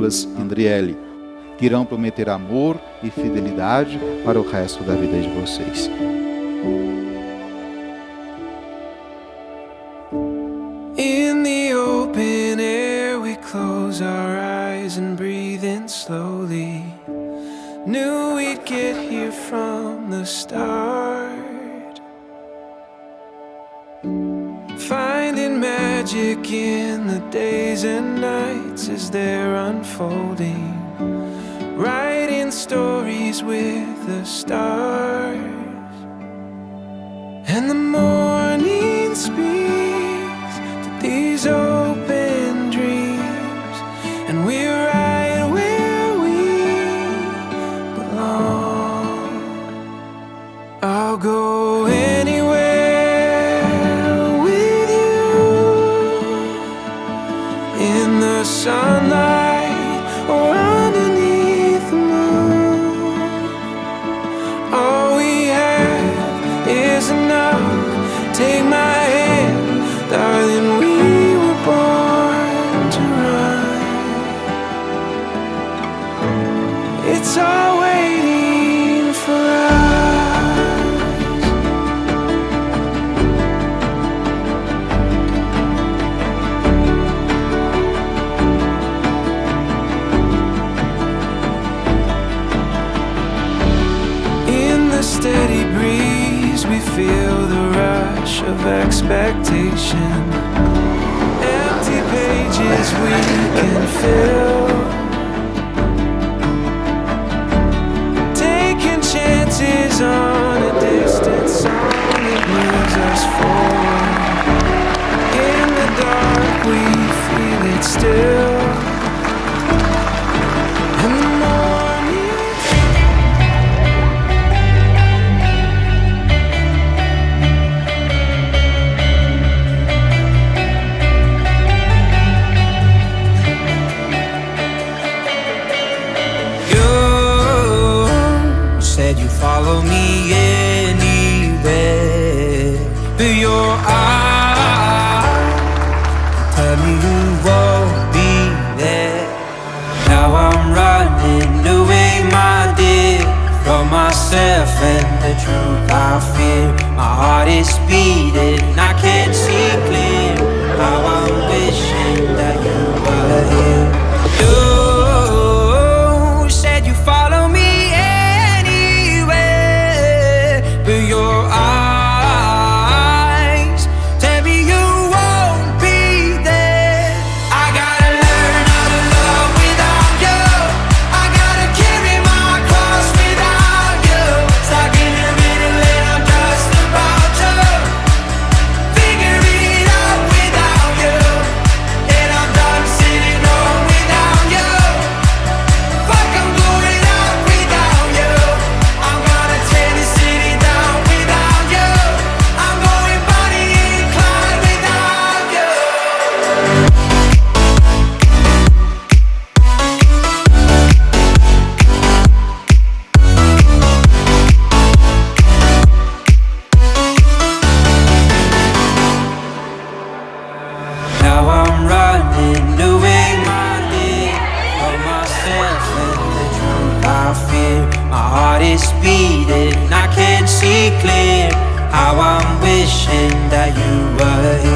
Douglas e Andriele, que irão prometer amor e fidelidade para o resto da vida de vocês. In the open air we close our eyes and breathe in slowly. Knew we'd get here from the start. Finding magic in the days and nights as they're unfolding. Writing stories with the stars. And the morning speaks to these open dreams, and we're right where we belong. I'll go anywhere with you, in the sunlight or underneath the moon. All we have is enough. Take my hand, darling, we were born to run. It's all waiting for us. In the steady breeze we feel the rush of expectation. Empty pages we can fill. Taking chances on a distant song that moves us forward. In the dark we feel it still. And the morning you follow me anywhere, but your eyes tell me you won't be there. Now I'm running away, my dear, from myself and the truth I fear. My heart is beating, I can't see clear. How I'm wishing that you were here. You said you follow me, but your eyes tell me you won't be there. I gotta learn how to love without you. I gotta carry my cross without you. Stuck in the middle and I'm just about to figure it out without you. And I'm done sitting home without you. Fuck, I'm going out without you. I'm gonna tear this city down without you. I'm going Bonnie and Clyde without you. Now I'm running away, my dear, from myself and the truth I fear. My heart is beating, I can't see clear. How I'm wishing that you were here.